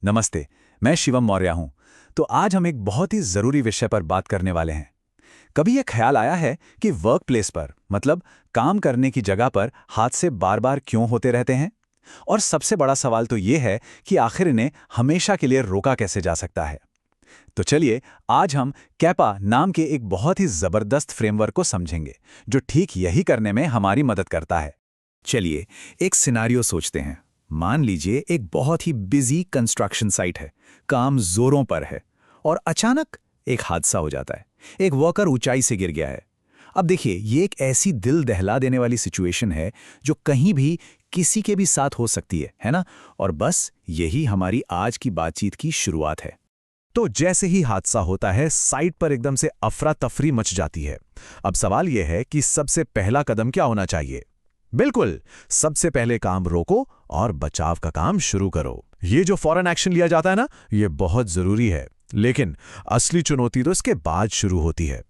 नमस्ते। मैं शिवम मौर्य हूं। तो आज हम एक बहुत ही जरूरी विषय पर बात करने वाले हैं। कभी यह ख्याल आया है कि वर्क प्लेस पर मतलब काम करने की जगह पर हादसे बार बार क्यों होते रहते हैं? और सबसे बड़ा सवाल तो यह है कि आखिर इन्हें हमेशा के लिए रोका कैसे जा सकता है। तो चलिए आज हम कैपा नाम के एक बहुत ही जबरदस्त फ्रेमवर्क को समझेंगे जो ठीक यही करने में हमारी मदद करता है। चलिए एक सिनारियो सोचते हैं। मान लीजिए एक बहुत ही बिजी कंस्ट्रक्शन साइट है, काम जोरों पर है और अचानक एक हादसा हो जाता है। एक वर्कर ऊंचाई से गिर गया है। अब देखिए ये एक ऐसी दिल दहला देने वाली सिचुएशन है जो कहीं भी किसी के भी साथ हो सकती है ना? और बस यही हमारी आज की बातचीत की शुरुआत है। तो जैसे ही हादसा होता है साइट पर एकदम से अफरा तफरी मच जाती है। अब सवाल यह है कि सबसे पहला कदम क्या होना चाहिए? बिल्कुल, सबसे पहले काम रोको और बचाव का काम शुरू करो। ये जो फौरन एक्शन लिया जाता है ना, ये बहुत जरूरी है। लेकिन असली चुनौती तो इसके बाद शुरू होती है।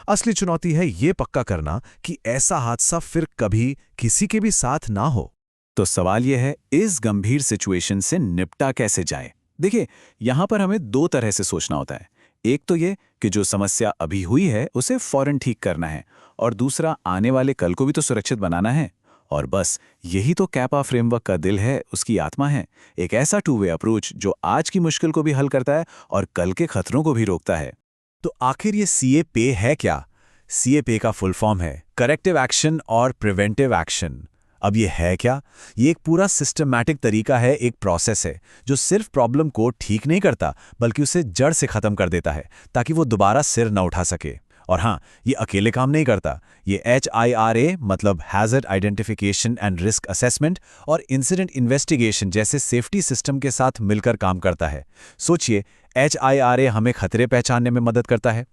असली चुनौती है ये पक्का करना कि ऐसा हादसा फिर कभी किसी के भी साथ ना हो। तो सवाल यह है, इस गंभीर सिचुएशन से निपटा कैसे जाए? देखिए, यहां पर हमें दो तरह से सोचना होता है। एक तो ये कि जो समस्या अभी हुई है उसे फौरन ठीक करना है, और दूसरा आने वाले कल को भी तो सुरक्षित बनाना है। और बस यही तो कैपा फ्रेमवर्क का दिल है, उसकी आत्मा है। एक ऐसा टू वे अप्रोच जो आज की मुश्किल को भी हल करता है और कल के खतरों को भी रोकता है। तो आखिर ये CAPE है क्या? CAPE का फुल फॉर्म है करेक्टिव एक्शन और प्रिवेंटिव एक्शन। अब ये है क्या? ये एक पूरा सिस्टमैटिक तरीका है, एक प्रोसेस है जो सिर्फ प्रॉब्लम को ठीक नहीं करता बल्कि उसे जड़ से खत्म कर देता है ताकि वो दोबारा सिर न उठा सके। और हाँ, ये अकेले काम नहीं करता। ये HIRA मतलब hazard identification and risk assessment और इंसिडेंट इन्वेस्टिगेशन जैसे सेफ्टी सिस्टम के साथ मिलकर काम करता है। सोचिए, HIRA हमें खतरे पहचानने में मदद करता है,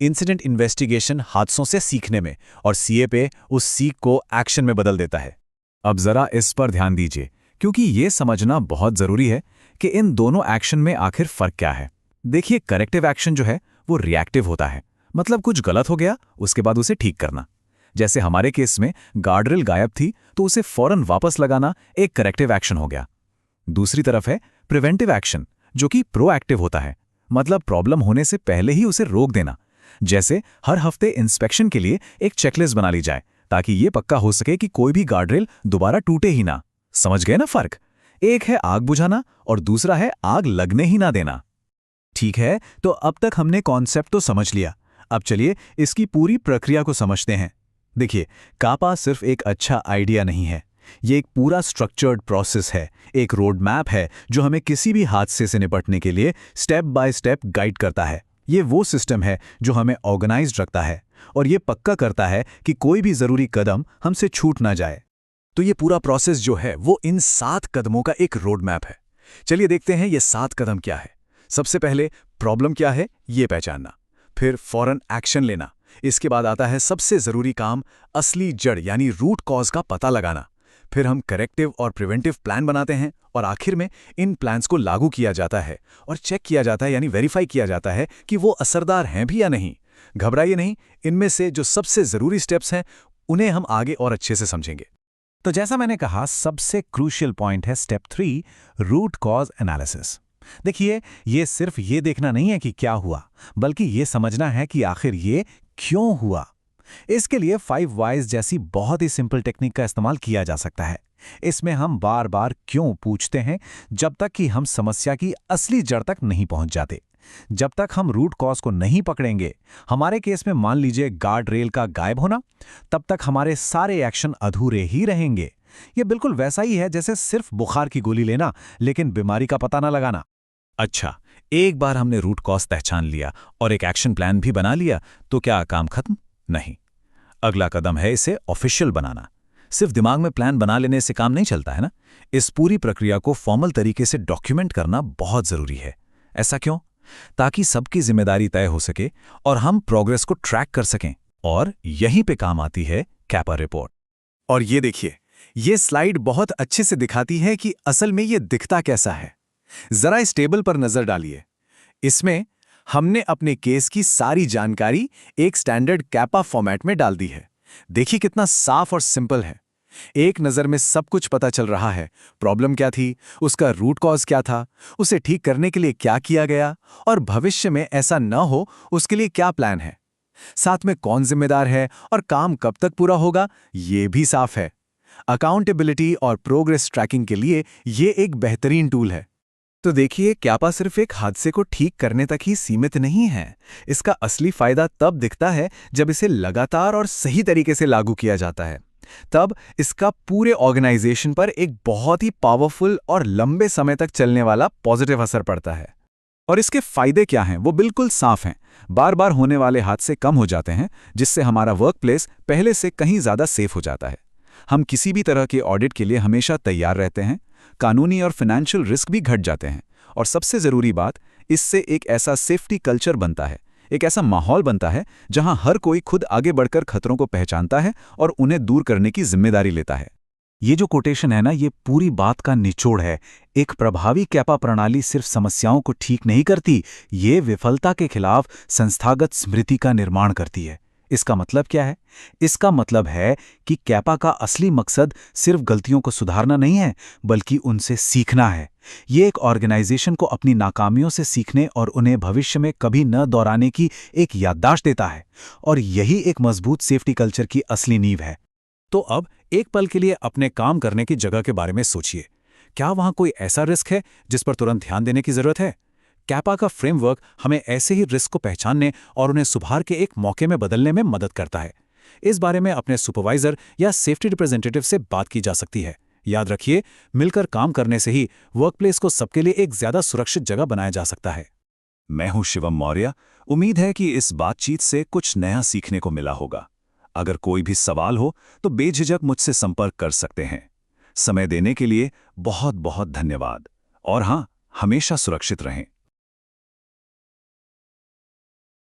इंसिडेंट इन्वेस्टिगेशन हादसों से सीखने में, और CAPE उस सीख को एक्शन में बदल देता है। अब जरा इस पर ध्यान दीजिए क्योंकि ये समझना बहुत जरूरी है कि इन दोनों एक्शन में आखिर फर्क क्या है। देखिए, करेक्टिव एक्शन जो है वो रिएक्टिव होता है, मतलब कुछ गलत हो गया उसके बाद उसे ठीक करना। जैसे हमारे केस में गार्डरेल गायब थी तो उसे फौरन वापस लगाना एक करेक्टिव एक्शन हो गया। दूसरी तरफ है प्रिवेंटिव एक्शन जो कि प्रोएक्टिव होता है, मतलब प्रॉब्लम होने से पहले ही उसे रोक देना। जैसे हर हफ्ते इंस्पेक्शन के लिए एक चेकलिस्ट बना ली जाए ताकि ये पक्का हो सके कि कोई भी गार्डरेल दोबारा टूटे ही ना। समझ गए ना फर्क? एक है आग बुझाना और दूसरा है आग लगने ही ना देना। ठीक है, तो अब तक हमने कॉन्सेप्ट तो समझ लिया। अब चलिए इसकी पूरी प्रक्रिया को समझते हैं। देखिए, कापा सिर्फ एक अच्छा आइडिया नहीं है, ये एक पूरा स्ट्रक्चर्ड प्रोसेस है, एक रोड मैप है जो हमें किसी भी हादसे से निपटने के लिए स्टेप बाय स्टेप गाइड करता है। ये वो सिस्टम है जो हमें ऑर्गेनाइज्ड रखता है और ये पक्का करता है कि कोई भी जरूरी कदम हमसे छूट ना जाए। तो ये पूरा प्रोसेस जो है वो इन 7 कदमों का एक रोड मैप है। चलिए देखते हैं ये 7 कदम क्या है। सबसे पहले प्रॉब्लम क्या है ये पहचानना, फिर फौरन एक्शन लेना। इसके बाद आता है सबसे जरूरी काम, असली जड़ यानी रूट कॉज का पता लगाना। फिर हम करेक्टिव और प्रिवेंटिव प्लान बनाते हैं और आखिर में इन प्लान्स को लागू किया जाता है और चेक किया जाता है यानी वेरीफाई किया जाता है कि वो असरदार हैं भी या नहीं। घबराइए नहीं, इनमें से जो सबसे जरूरी स्टेप्स हैं उन्हें हम आगे और अच्छे से समझेंगे। तो जैसा मैंने कहा, सबसे क्रूशियल पॉइंट है स्टेप 3, रूट कॉज एनालिसिस। देखिए, ये सिर्फ ये देखना नहीं है कि क्या हुआ, बल्कि ये समझना है कि आखिर ये क्यों हुआ। इसके लिए 5 व्हाइज जैसी बहुत ही सिंपल टेक्निक का इस्तेमाल किया जा सकता है। इसमें हम बार बार क्यों पूछते हैं जब तक कि हम समस्या की असली जड़ तक नहीं पहुंच जाते। जब तक हम रूट कॉज को नहीं पकड़ेंगे, हमारे केस में मान लीजिए गार्ड रेल का गायब होना, तब तक हमारे सारे एक्शन अधूरे ही रहेंगे। यह बिल्कुल वैसा ही है जैसे सिर्फ बुखार की गोली लेना लेकिन बीमारी का पता ना लगाना। अच्छा, एक बार हमने रूट कॉज पहचान लिया और एक एक्शन प्लान भी बना लिया तो क्या काम खत्म? नहीं। अगला कदम है इसे ऑफिशियल बनाना। सिर्फ दिमाग में प्लान बना लेने से काम नहीं चलता है ना। इस पूरी प्रक्रिया को फॉर्मल तरीके से डॉक्यूमेंट करना बहुत जरूरी है। ऐसा क्यों? ताकि सबकी जिम्मेदारी तय हो सके और हम प्रोग्रेस को ट्रैक कर सकें। और यहीं पे काम आती है कैपा रिपोर्ट। और ये देखिए, ये स्लाइड बहुत अच्छे से दिखाती है कि असल में ये दिखता कैसा है। जरा इस टेबल पर नजर डालिए। इसमें हमने अपने केस की सारी जानकारी एक स्टैंडर्ड कैपा फॉर्मेट में डाल दी है। देखिए कितना साफ और सिंपल है। एक नज़र में सब कुछ पता चल रहा है। प्रॉब्लम क्या थी, उसका रूट कॉज क्या था, उसे ठीक करने के लिए क्या किया गया और भविष्य में ऐसा न हो उसके लिए क्या प्लान है। साथ में कौन जिम्मेदार है और काम कब तक पूरा होगा, ये भी साफ है। अकाउंटेबिलिटी और प्रोग्रेस ट्रैकिंग के लिए ये एक बेहतरीन टूल है। तो देखिए, कैपा सिर्फ एक हादसे को ठीक करने तक ही सीमित नहीं है। इसका असली फायदा तब दिखता है जब इसे लगातार और सही तरीके से लागू किया जाता है। तब इसका पूरे ऑर्गेनाइजेशन पर एक बहुत ही पावरफुल और लंबे समय तक चलने वाला पॉजिटिव असर पड़ता है। और इसके फायदे क्या हैं, वो बिल्कुल साफ हैं। बार बार होने वाले हादसे कम हो जाते हैं, जिससे हमारा वर्कप्लेस पहले से कहीं ज़्यादा सेफ हो जाता है। हम किसी भी तरह के ऑडिट के लिए हमेशा तैयार रहते हैं। कानूनी और फाइनेंशियल रिस्क भी घट जाते हैं। और सबसे ज़रूरी बात, इससे एक ऐसा सेफ्टी कल्चर बनता है, एक ऐसा माहौल बनता है जहां हर कोई खुद आगे बढ़कर खतरों को पहचानता है और उन्हें दूर करने की जिम्मेदारी लेता है। ये जो कोटेशन है ना, ये पूरी बात का निचोड़ है। एक प्रभावी कैपा प्रणाली सिर्फ समस्याओं को ठीक नहीं करती, ये विफलता के खिलाफ संस्थागत स्मृति का निर्माण करती है। इसका मतलब क्या है? इसका मतलब है कि कैपा का असली मकसद सिर्फ गलतियों को सुधारना नहीं है, बल्कि उनसे सीखना है। ये एक ऑर्गेनाइजेशन को अपनी नाकामियों से सीखने और उन्हें भविष्य में कभी न दोहराने की एक याददाश्त देता है। और यही एक मजबूत सेफ्टी कल्चर की असली नींव है। तो अब एक पल के लिए अपने काम करने की जगह के बारे में सोचिए। क्या वहां कोई ऐसा रिस्क है जिस पर तुरंत ध्यान देने की जरूरत है? कैपा का फ्रेमवर्क हमें ऐसे ही रिस्क को पहचानने और उन्हें सुधार के एक मौके में बदलने में मदद करता है। इस बारे में अपने सुपरवाइजर या सेफ्टी रिप्रेजेंटेटिव से बात की जा सकती है। याद रखिए, मिलकर काम करने से ही वर्कप्लेस को सबके लिए एक ज्यादा सुरक्षित जगह बनाया जा सकता है। मैं हूं शिवम मौर्य। उम्मीद है कि इस बातचीत से कुछ नया सीखने को मिला होगा। अगर कोई भी सवाल हो तो बेझिझक मुझसे संपर्क कर सकते हैं। समय देने के लिए बहुत बहुत धन्यवाद। और हां, हमेशा सुरक्षित रहें।